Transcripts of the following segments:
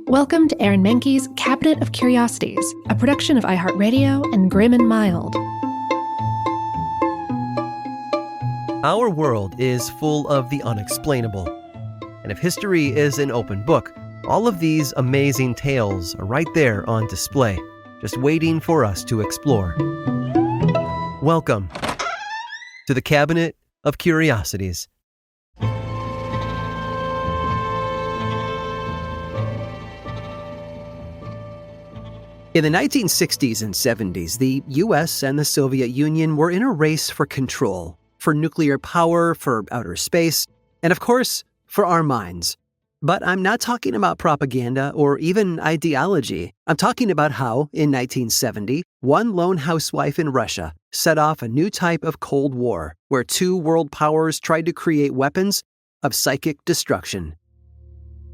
Welcome to Aaron Mahnke's Cabinet of Curiosities, a production of iHeartRadio and Grim and Mild. Our world is full of the unexplainable. And if history is an open book, all of these amazing tales are right there on display, just waiting for us to explore. Welcome to the Cabinet of Curiosities. In the 1960s and 70s, the US and the Soviet Union were in a race for control, for nuclear power, for outer space, and of course, for our minds. But I'm not talking about propaganda or even ideology. I'm talking about how, in 1970, one lone housewife in Russia set off a new type of Cold War, where two world powers tried to create weapons of psychic destruction.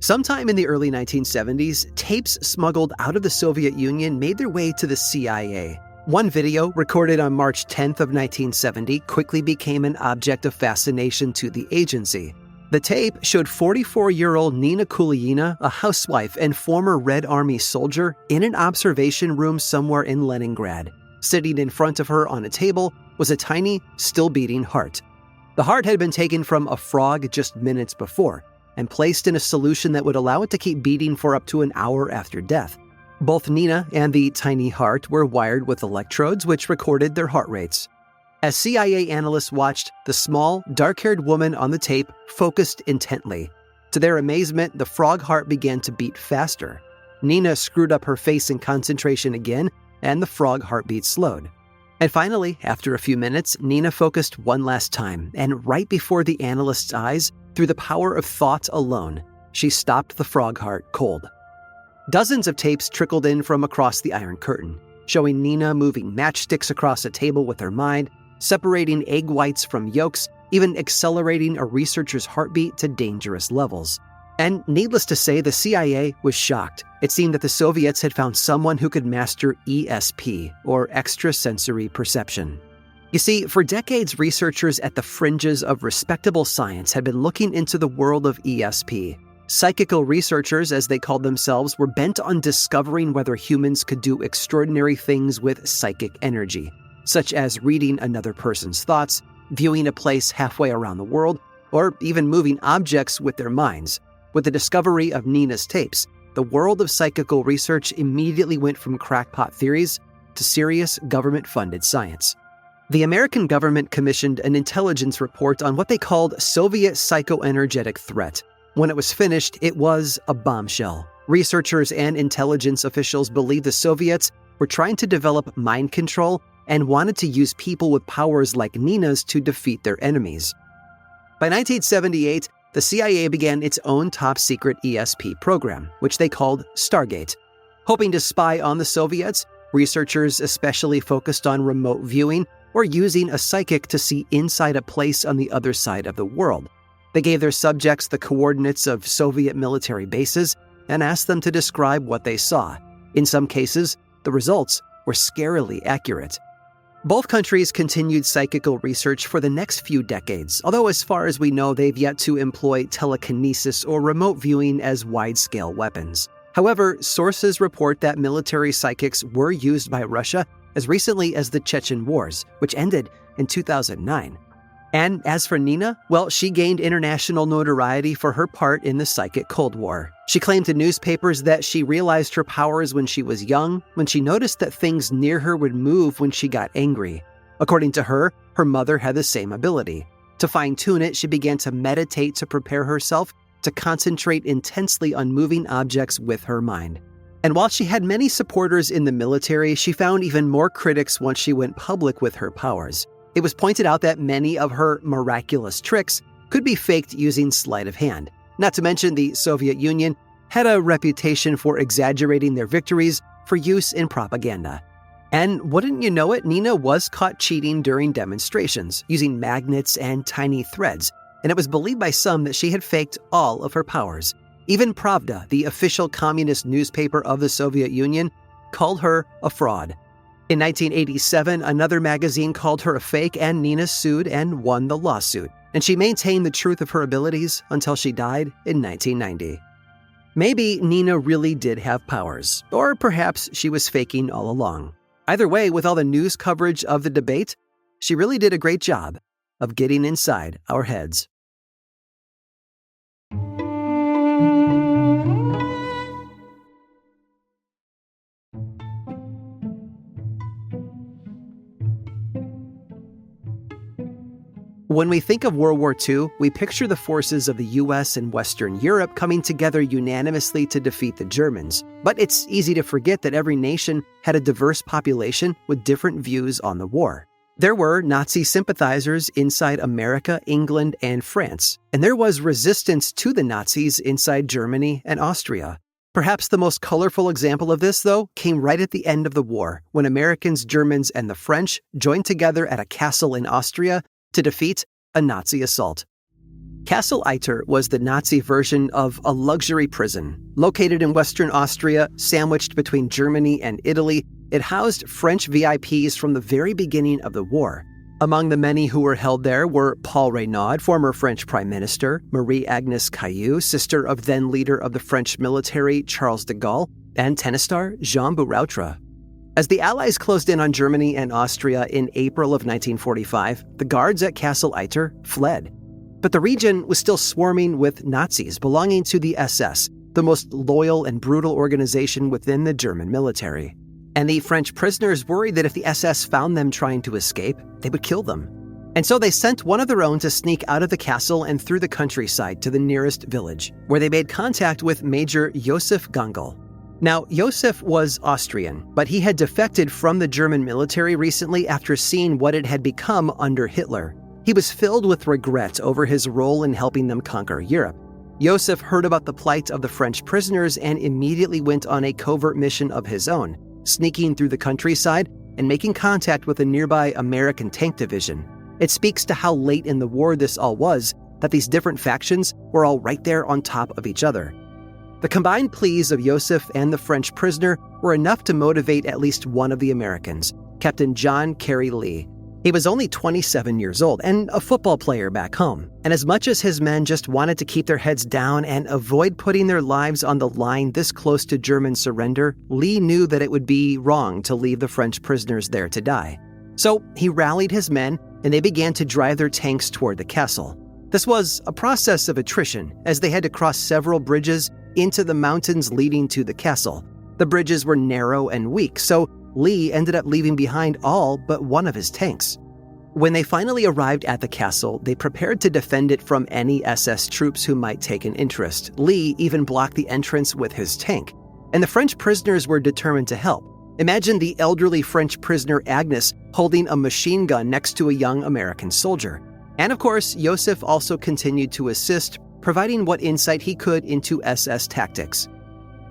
Sometime in the early 1970s, tapes smuggled out of the Soviet Union made their way to the CIA. One video, recorded on March 10th of 1970, quickly became an object of fascination to the agency. The tape showed 44-year-old Nina Kulyina, a housewife and former Red Army soldier, in an observation room somewhere in Leningrad. Sitting in front of her on a table was a tiny, still-beating heart. The heart had been taken from a frog just minutes before and placed in a solution that would allow it to keep beating for up to an hour after death. Both Nina and the tiny heart were wired with electrodes which recorded their heart rates. As CIA analysts watched, the small, dark-haired woman on the tape focused intently. To their amazement, the frog heart began to beat faster. Nina screwed up her face in concentration again, and the frog heartbeat slowed. And finally, after a few minutes, Nina focused one last time, and right before the analyst's eyes, through the power of thought alone, she stopped the frog heart cold. Dozens of tapes trickled in from across the Iron Curtain, showing Nina moving matchsticks across a table with her mind, separating egg whites from yolks, even accelerating a researcher's heartbeat to dangerous levels. And needless to say, the CIA was shocked. It seemed that the Soviets had found someone who could master ESP, or extrasensory perception. You see, for decades, researchers at the fringes of respectable science had been looking into the world of ESP. Psychical researchers, as they called themselves, were bent on discovering whether humans could do extraordinary things with psychic energy, such as reading another person's thoughts, viewing a place halfway around the world, or even moving objects with their minds. With the discovery of Nina's tapes, the world of psychical research immediately went from crackpot theories to serious government-funded science. The American government commissioned an intelligence report on what they called Soviet psychoenergetic threat. When it was finished, it was a bombshell. Researchers and intelligence officials believed the Soviets were trying to develop mind control and wanted to use people with powers like Nina's to defeat their enemies. By 1978, the CIA began its own top-secret ESP program, which they called Stargate. Hoping to spy on the Soviets, researchers especially focused on remote viewing or using a psychic to see inside a place on the other side of the world. They gave their subjects the coordinates of Soviet military bases and asked them to describe what they saw. In some cases, the results were scarily accurate. Both countries continued psychical research for the next few decades, although as far as we know, they've yet to employ telekinesis or remote viewing as wide-scale weapons. However, sources report that military psychics were used by Russia as recently as the Chechen Wars, which ended in 2009. And as for Nina, well, she gained international notoriety for her part in the psychic Cold War. She claimed to newspapers that she realized her powers when she was young, when she noticed that things near her would move when she got angry. According to her, her mother had the same ability. To fine-tune it, she began to meditate to prepare herself to concentrate intensely on moving objects with her mind. And while she had many supporters in the military, she found even more critics once she went public with her powers. It was pointed out that many of her miraculous tricks could be faked using sleight of hand. Not to mention the Soviet Union had a reputation for exaggerating their victories for use in propaganda. And wouldn't you know it, Nina was caught cheating during demonstrations, using magnets and tiny threads, and it was believed by some that she had faked all of her powers. Even Pravda, the official communist newspaper of the Soviet Union, called her a fraud. In 1987, another magazine called her a fake, and Nina sued and won the lawsuit. And she maintained the truth of her abilities until she died in 1990. Maybe Nina really did have powers, or perhaps she was faking all along. Either way, with all the news coverage of the debate, she really did a great job of getting inside our heads. When we think of World War II, we picture the forces of the US and Western Europe coming together unanimously to defeat the Germans. But it's easy to forget that every nation had a diverse population with different views on the war. There were Nazi sympathizers inside America, England, and France, and there was resistance to the Nazis inside Germany and Austria. Perhaps the most colorful example of this, though, came right at the end of the war, when Americans, Germans, and the French joined together at a castle in Austria to defeat a Nazi assault. Castle Itter was the Nazi version of a luxury prison. Located in Western Austria, sandwiched between Germany and Italy, it housed French VIPs from the very beginning of the war. Among the many who were held there were Paul Reynaud, former French Prime Minister, Marie-Agnes Caillou, sister of then leader of the French military Charles de Gaulle, and tennis star Jean Bourroutre. As the Allies closed in on Germany and Austria in April of 1945, the guards at Castle Itter fled. But the region was still swarming with Nazis belonging to the SS, the most loyal and brutal organization within the German military. And the French prisoners worried that if the SS found them trying to escape, they would kill them. And so they sent one of their own to sneak out of the castle and through the countryside to the nearest village, where they made contact with Major Josef Gangl. Now, Josef was Austrian, but he had defected from the German military recently after seeing what it had become under Hitler. He was filled with regret over his role in helping them conquer Europe. Josef heard about the plight of the French prisoners and immediately went on a covert mission of his own, sneaking through the countryside and making contact with a nearby American tank division. It speaks to how late in the war this all was, that these different factions were all right there on top of each other. The combined pleas of Josef and the French prisoner were enough to motivate at least one of the Americans, Captain John Carey Lee. He was only 27 years old and a football player back home. And as much as his men just wanted to keep their heads down and avoid putting their lives on the line this close to German surrender, Lee knew that it would be wrong to leave the French prisoners there to die. So he rallied his men and they began to drive their tanks toward the castle. This was a process of attrition, as they had to cross several bridges into the mountains leading to the castle. The bridges were narrow and weak, so Lee ended up leaving behind all but one of his tanks. When they finally arrived at the castle, they prepared to defend it from any SS troops who might take an interest. Lee even blocked the entrance with his tank, and the French prisoners were determined to help. Imagine the elderly French prisoner Agnes holding a machine gun next to a young American soldier. And of course, Josef also continued to assist, providing what insight he could into SS tactics.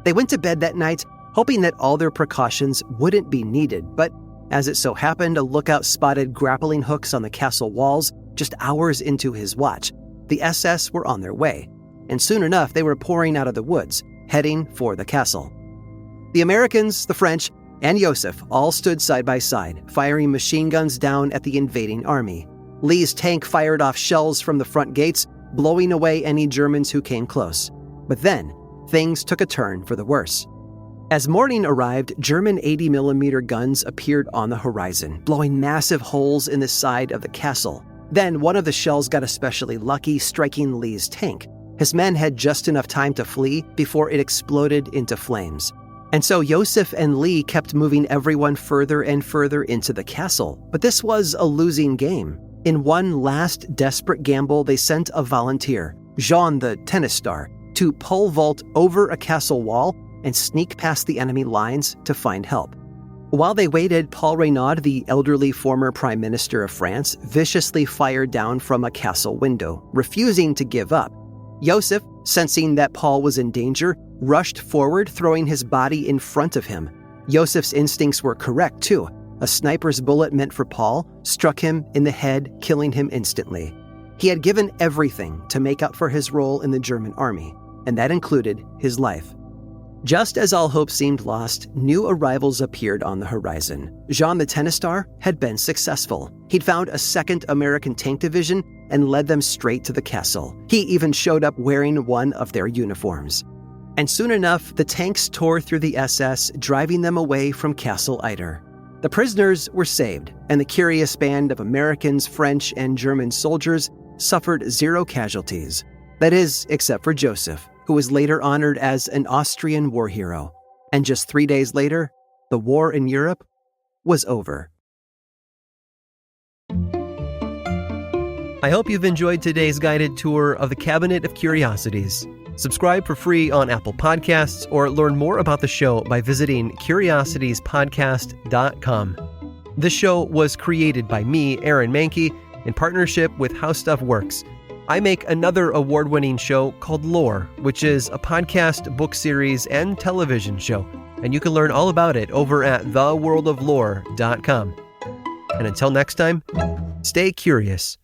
They went to bed that night, hoping that all their precautions wouldn't be needed, but as it so happened, a lookout spotted grappling hooks on the castle walls just hours into his watch. The SS were on their way, and soon enough they were pouring out of the woods, heading for the castle. The Americans, the French, and Josef all stood side by side, firing machine guns down at the invading army. Lee's tank fired off shells from the front gates, blowing away any Germans who came close. But then, things took a turn for the worse. As morning arrived, German 80mm guns appeared on the horizon, blowing massive holes in the side of the castle. Then one of the shells got especially lucky, striking Lee's tank. His men had just enough time to flee before it exploded into flames. And so Josef and Lee kept moving everyone further and further into the castle. But this was a losing game. In one last desperate gamble, they sent a volunteer, Jean the tennis star, to pole vault over a castle wall and sneak past the enemy lines to find help. While they waited, Paul Reynaud, the elderly former Prime Minister of France, viciously fired down from a castle window, refusing to give up. Josef, sensing that Paul was in danger, rushed forward, throwing his body in front of him. Josef's instincts were correct, too. A sniper's bullet meant for Paul struck him in the head, killing him instantly. He had given everything to make up for his role in the German army, and that included his life. Just as all hope seemed lost, new arrivals appeared on the horizon. Jean the tennis star had been successful. He'd found a second American tank division and led them straight to the castle. He even showed up wearing one of their uniforms. And soon enough, the tanks tore through the SS, driving them away from Castle Itter. The prisoners were saved, and the curious band of Americans, French, and German soldiers suffered 0 casualties. That is, except for Joseph, who was later honored as an Austrian war hero. And just 3 days later, the war in Europe was over. I hope you've enjoyed today's guided tour of the Cabinet of Curiosities. Subscribe for free on Apple Podcasts or learn more about the show by visiting curiositiespodcast.com. This show was created by me, Aaron Mahnke, in partnership with How Stuff Works. I make another award-winning show called Lore, which is a podcast, book series, and television show, and you can learn all about it over at theworldoflore.com. And until next time, stay curious.